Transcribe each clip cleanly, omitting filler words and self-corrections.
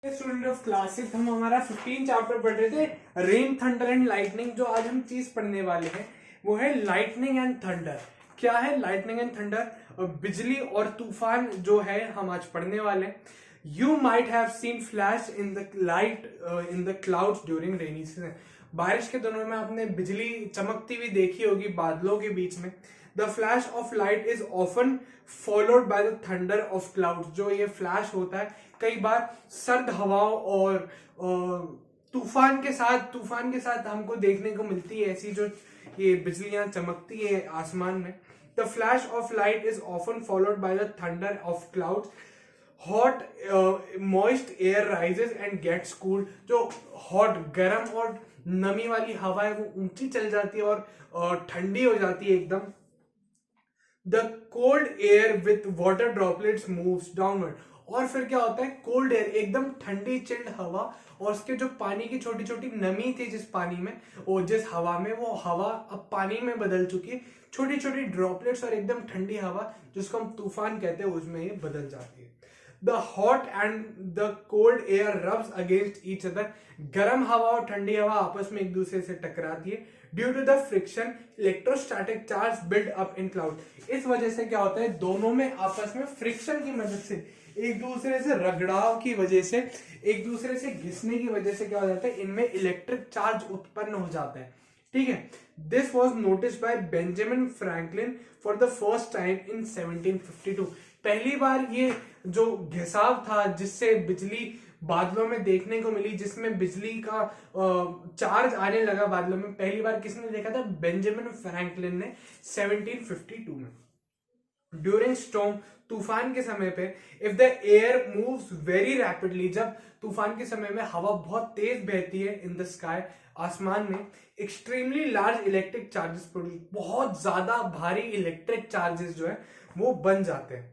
Student of classes, हम हमारा 15 chapter पढ़ रहे थे रेन थंडर एंड लाइटनिंग। जो आज हम चीज पढ़ने वाले हैं वो है लाइटनिंग एंड थंडर। क्या है लाइटनिंग एंड थंडर? बिजली और तूफान जो है हम आज पढ़ने वाले हैं। You might have seen flash in the light in the clouds during rainy season. बारिश के दिनों में आपने बिजली चमकती हुई देखी होगी बादलों के बीच में। The flash of light is often followed by the thunder of cloud. जो ये फ्लैश होता है कई बार सर्द हवाओं और तूफान के साथ हमको देखने को मिलती है। ऐसी जो ये बिजलियां चमकती है आसमान में। The flash of light is often followed by the thunder of cloud. Hot moist air rises and gets cooled. जो हॉट गर्म और नमी वाली हवा है वो ऊंची चल जाती है और ठंडी हो जाती है एकदम। The cold air with water droplets moves downward. और फिर क्या होता है, कोल्ड एयर एकदम ठंडी चिल्ड हवा और उसके जो पानी की छोटी छोटी नमी थी जिस पानी में और जिस हवा में, वो हवा अब पानी में बदल चुकी है। छोटी छोटी ड्रॉपलेट्स और एकदम ठंडी हवा जिसको हम तूफान कहते हैं उसमें ये बदल जाती है। The hot and the cold air rubs against each other. गर्म हवा और ठंडी हवा आपस में एक दूसरे से टकराती है। Due to the friction electrostatic charge build up in cloud. इस वजह से क्या होता है, दोनों में आपस में फ्रिक्शन की मदद से, एक दूसरे से रगड़ाव की वजह से, एक दूसरे से घिसने की वजह से क्या हो जाता है, इनमें इलेक्ट्रिक चार्ज उत्पन्न हो जाता है। ठीक है। This was notice bye Benjamin Franklin for the first time in 1752। पहली बार ये जो घिसाव था जिससे बिजली बादलों में देखने को मिली, जिसमें बिजली का चार्ज आने लगा बादलों में, पहली बार किसने देखा था? बेंजामिन फ्रैंकलिन ने 1752 में। ड्यूरिंग स्टॉर्म, तूफान के समय पे, if the air moves very rapidly, जब तूफान के समय में हवा बहुत तेज बहती है इन द स्काई, आसमान में, extremely large electric charges produce, बहुत ज्यादा भारी इलेक्ट्रिक चार्जेस जो है वो बन जाते हैं।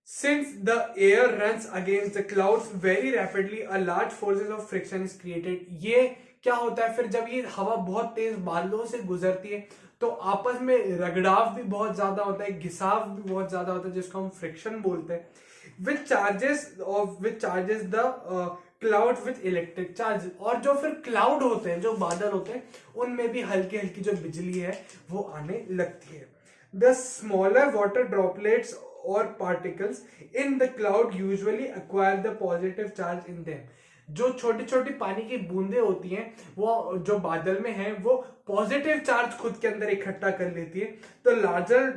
Since the air runs against the clouds very rapidly, a large forces of friction is created। ये क्या होता है फिर, जब ये हवा बहुत तेज बादलों से गुजरती है तो आपस में रगड़ाव भी बहुत ज्यादा होता है, घिसाव भी बहुत ज्यादा होता है, जिसको हम फ्रिक्शन बोलते हैं। which charges the clouds with electric charge। और जो फिर क्लाउड होते हैं, जो बादल होते हैं, उनमें भी हल्की हल्की जो बिजली है वो आने लगती है। The smaller water droplets or particles in the cloud usually acquire the positive charge in them। जो छोटी छोटी पानी की बूंदें होती हैं वो जो बादल में है वो पॉजिटिव चार्ज खुद के अंदर इकट्ठा कर लेती है। तो larger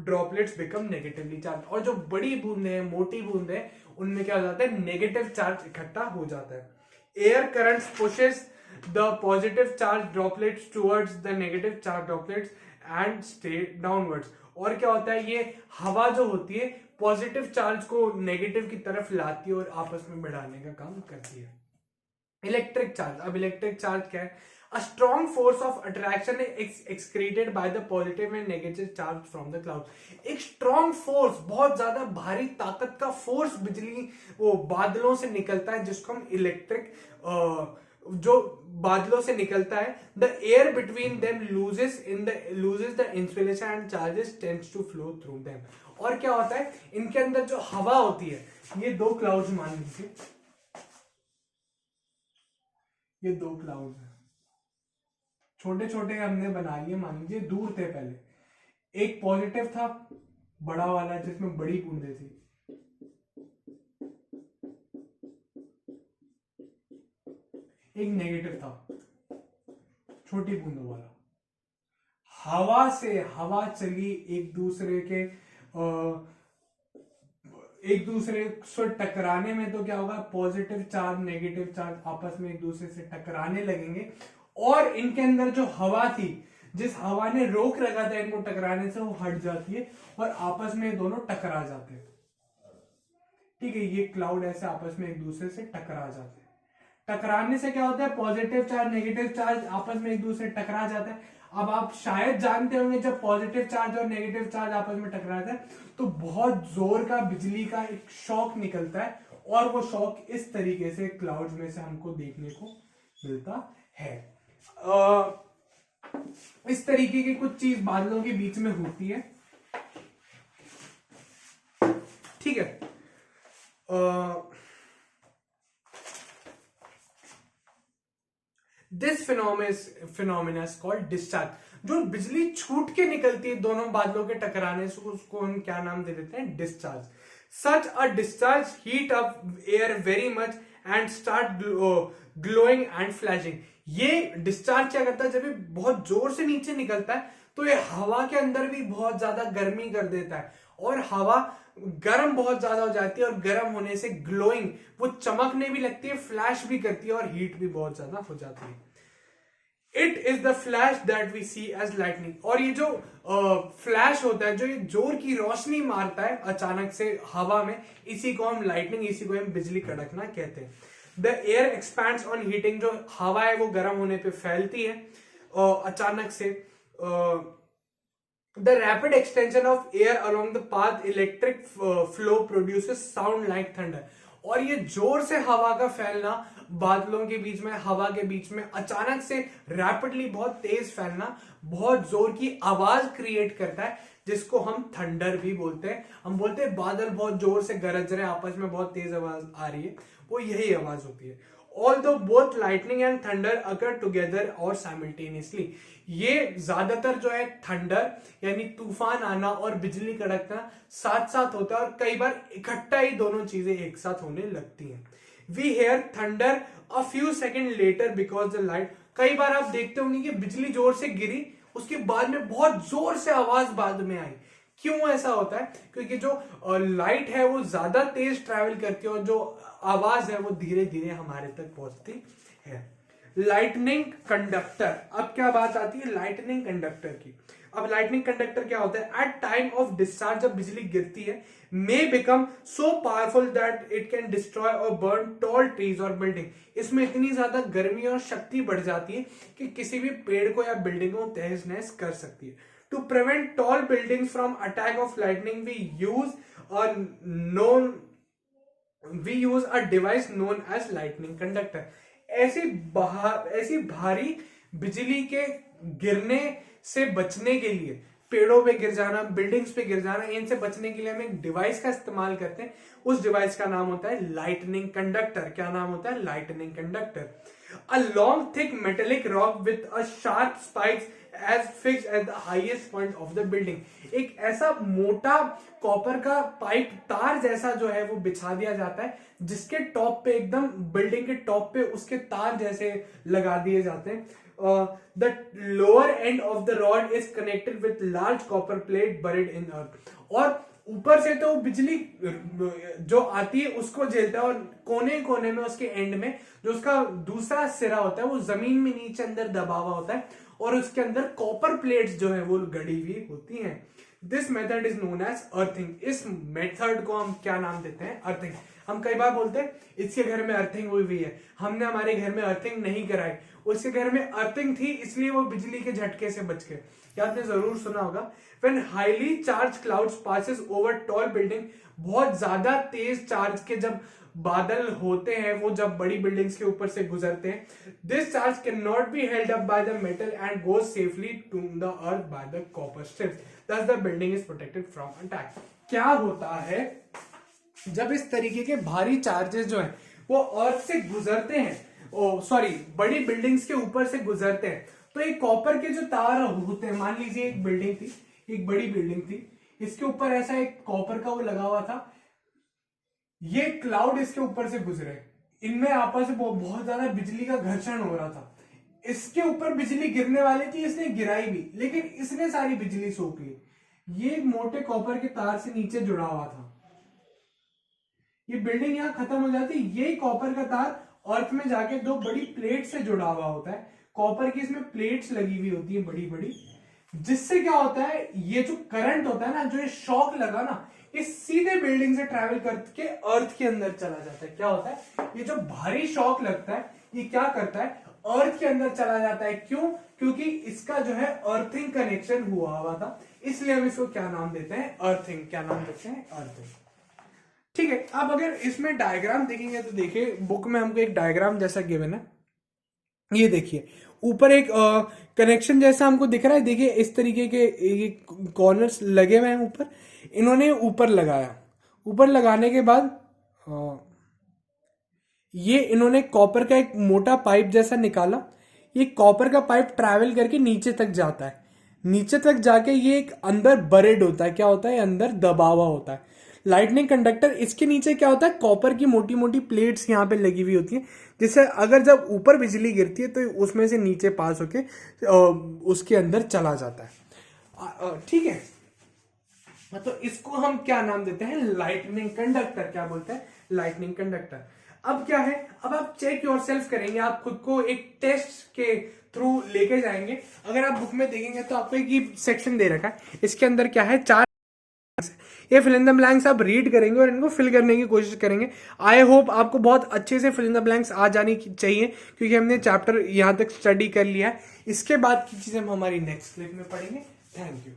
droplets become negatively charge. और जो बड़ी बूंदें हैं, मोटी बूंदें हैं, उनमें क्या हो जाता है, नेगेटिव चार्ज इकट्ठा हो जाता है। Air currents pushes the positive charge droplets towards the negative charge droplets and stay downwards. और क्या होता है, ये हवा जो होती है पॉजिटिव चार्ज को नेगेटिव की तरफ लाती है और आपस में बढ़ाने का काम करती है। इलेक्ट्रिक चार्ज, अब इलेक्ट्रिक चार्ज क्या है? A strong force of attraction excreted by the positive and negative charge from the cloud. एक स्ट्रॉन्ग फोर्स, बहुत ज्यादा भारी ताकत का फोर्स बिजली वो बादलों से निकलता है, जिसको हम इलेक्ट्रिक जो बादलों से निकलता है। The air between them loses the insulation and charges tends to flow through them. और क्या होता है, इनके अंदर जो हवा होती है, ये दो क्लाउड्स मान लीजिए, ये दो क्लाउड्स हैं, छोटे छोटे हमने बना लिए, मान लीजिए दूर थे पहले। एक पॉजिटिव था बड़ा वाला जिसमें बड़ी बूंदें थी, एक नेगेटिव था छोटी बूंदों वाला। हवा चली एक दूसरे से टकराने में, तो क्या होगा, पॉजिटिव चार्ज नेगेटिव चार्ज आपस में एक दूसरे से टकराने लगेंगे। और इनके अंदर जो हवा थी, जिस हवा ने रोक रखा था इनको टकराने से, वो हट जाती है और आपस में दोनों टकरा जाते हैं। ठीक है, ये क्लाउड ऐसे आपस में एक दूसरे से टकरा जाते हैं। टकराने से क्या होता है, पॉजिटिव चार्ज नेगेटिव चार्ज आपस में एक दूसरे टकरा जाता है। अब आप शायद जानते होंगे जब पॉजिटिव चार्ज और नेगेटिव चार्ज आपस में टकराता है तो बहुत जोर का बिजली का एक शॉक निकलता है, और वो शॉक इस तरीके से क्लाउड्स में से हमको देखने को मिलता है। इस तरीके की कुछ चीज बादलों के बीच में होती है। ठीक है। This phenomena is called discharge. जो बिजली छूट के निकलती है दोनों बादलों के टकराने से, उसको हम क्या नाम दे देते हैं? Discharge. Such a discharge heat up air very much and start glowing and flashing. ये डिस्चार्ज क्या करता है? जब ये बहुत जोर से नीचे निकलता है तो ये हवा के अंदर भी बहुत ज्यादा गर्मी कर देता है और हवा गर्म बहुत ज्यादा हो जाती है, और गर्म होने से ग्लोइंग, वो चमकने भी लगती है, फ्लैश भी करती है और हीट भी बहुत ज्यादा हो जाती है। It is the flash that we see as lightning. और ये जो फ्लैश होता है, जो ये जोर की रोशनी मारता है अचानक से हवा में, इसी को हम लाइटनिंग, इसी को हम बिजली कड़कना कहते हैं। The air expands on heating. जो हवा है वो गर्म होने पे फैलती है अचानक से। The rapid extension of air along the path electric flow produces sound like thunder. और ये जोर से हवा का फैलना बादलों के बीच में, हवा के बीच में अचानक से रैपिडली बहुत तेज फैलना बहुत जोर की आवाज क्रिएट करता है, जिसको हम थंडर भी बोलते हैं। हम बोलते हैं बादल बहुत जोर से गरज रहे हैं, आपस में बहुत तेज आवाज आ रही है, वो यही आवाज होती है। Although both lightning and thunder occur together or simultaneously, ये ज्यादातर जो है थंडर यानी तूफान आना और बिजली कड़कना साथ साथ होता है, और कई बार इकट्ठा ही दोनों चीजें एक साथ होने लगती हैं। We hear thunder a few seconds later because the light। कई बार आप देखते होंगे कि बिजली जोर से गिरी, उसके बाद में बहुत जोर से आवाज बाद में आई। क्यों ऐसा होता है? क्योंकि जो लाइट है वो ज्यादा तेज ट्रैवल करती है और जो आवाज है वो धीरे धीरे हमारे तक पहुंचती है। Lightning conductor. अब क्या बात आती है लाइटनिंग कंडक्टर की। अब लाइटनिंग कंडक्टर क्या होता है? एट टाइम ऑफ डिस्चार्ज, जब बिजली गिरती है, may become so powerful that it can destroy और बर्न टॉल ट्रीज और बिल्डिंग। इसमें इतनी ज्यादा गर्मी और शक्ति बढ़ जाती है कि किसी भी पेड़ को या बिल्डिंग को तहस नहस कर सकती है। To prevent tall buildings from attack of lightning, we use a device known as lightning conductor। ऐसी भारी बिजली के गिरने से बचने के लिए, पेड़ों पे गिर जाना, बिल्डिंग्स पे गिर जाना, इनसे बचने के लिए हम एक डिवाइस का इस्तेमाल करते हैं। उस डिवाइस का नाम होता है लाइटनिंग कंडक्टर। क्या नाम होता है? Lightning conductor. A long thick metallic rod with a sharp spikes as fixed at the highest point of the building। एक ऐसा मोटा कॉपर का पाइप, तार जैसा जो है वो बिछा दिया जाता है, जिसके टॉप पे, एकदम बिल्डिंग के टॉप पे उसके तार जैसे लगा दिए जाते हैं। The lower end of the rod is connected with large copper plate buried in earth. और ऊपर से तो बिजली जो आती है उसको झेलता है, और कोने कोने में, उसके एंड में जो उसका दूसरा सिरा होता है वो जमीन में नीचे अंदर दबा हुआ होता है, और उसके अंदर कॉपर प्लेट्स जो है वो गड़ी हुई होती हैं। This method is known as earthing. इस मेथड को हम क्या नाम देते हैं? अर्थिंग। हम कई बार बोलते हैं इसके घर में अर्थिंग हुई हुई है, हमने हमारे घर में अर्थिंग नहीं कराई, उसके घर में अर्थिंग थी इसलिए वो बिजली के झटके से बच गए। आपने जरूर सुना होगा, when highly charged clouds passes over tall building, बहुत ज्यादा तेज चार्ज के जब बादल होते हैं वो जब बड़ी बिल्डिंग्स के ऊपर से गुजरते हैं, this charge cannot be held up by the metal and goes safely to the earth by the copper strips, thus the building is protected from attack। क्या होता है जब इस तरीके के भारी चार्जेस जो है वो अर्थ से गुजरते हैं, बड़ी बिल्डिंग्स के ऊपर से गुजरते हैं, तो एक कॉपर के जो तार होते हैं, मान लीजिए एक बिल्डिंग थी, एक बड़ी बिल्डिंग थी, इसके ऊपर ऐसा एक कॉपर का वो लगा हुआ था, ये क्लाउड इसके ऊपर से गुजरे, इनमें आपस में बहुत ज्यादा बिजली का घर्षण हो रहा था, इसके ऊपर बिजली गिरने वाली थी, इसने गिराई भी, लेकिन इसने सारी बिजली सोख ली। ये एक मोटे कॉपर के तार से नीचे जुड़ा हुआ था, ये बिल्डिंग यहां खत्म हो जाती, ये कॉपर का तार अर्थ में जाके दो बड़ी प्लेट से जुड़ा हुआ होता है, कॉपर की इसमें प्लेट्स लगी हुई होती है बड़ी बड़ी, जिससे क्या होता है, ये जो करंट होता है ना, जो ये शॉक लगा ना, ये सीधे बिल्डिंग से ट्रैवल करके अर्थ के अंदर चला जाता है। क्या होता है, ये जो भारी शॉक लगता है ये क्या करता है, अर्थ के अंदर चला जाता है। क्यों? क्योंकि इसका जो है अर्थिंग कनेक्शन हुआ था, इसलिए हम इसको क्या नाम देते हैं? अर्थिंग। क्या नाम देते हैं? अर्थिंग। ठीक है, अब अगर इसमें डायग्राम देखेंगे तो देखिए बुक में हमको एक डायग्राम जैसा गिवन है, ये देखिए ऊपर एक कनेक्शन जैसा हमको दिख रहा है, देखिए इस तरीके के कॉर्नर्स लगे हुए हैं ऊपर, इन्होंने ऊपर लगाया, ऊपर लगाने के बाद ये इन्होंने कॉपर का एक मोटा पाइप जैसा निकाला, ये कॉपर का पाइप ट्रैवल करके नीचे तक जाता है, नीचे तक जाके ये एक अंदर बरेड होता है, क्या होता है, अंदर दबा हुआ होता है। लाइटनिंग कंडक्टर, इसके नीचे क्या होता है, कॉपर की मोटी मोटी प्लेट्स यहाँ पे लगी हुई होती है, जिससे अगर जब ऊपर बिजली गिरती है तो उसमें से नीचे पास होके उसके अंदर चला जाता है। ठीक है, तो इसको हम क्या नाम देते हैं, लाइटनिंग कंडक्टर। क्या बोलते हैं, लाइटनिंग कंडक्टर। अब क्या है, अब आप चेक योरसेल्फ करेंगे, आप खुद को एक टेस्ट के थ्रू लेके जाएंगे। अगर आप बुक में देखेंगे तो आपको एक सेक्शन दे रखा है, इसके अंदर क्या है, 4 ये फिल इन द ब्लैंक्स आप रीड करेंगे और इनको फिल करने की कोशिश करेंगे। आई होप आपको बहुत अच्छे से फिल इन द ब्लैंक्स आ जानी चाहिए, क्योंकि हमने चैप्टर यहाँ तक स्टडी कर लिया है। इसके बाद की चीजें हम हमारी नेक्स्ट क्लिप में पढ़ेंगे। Thank you.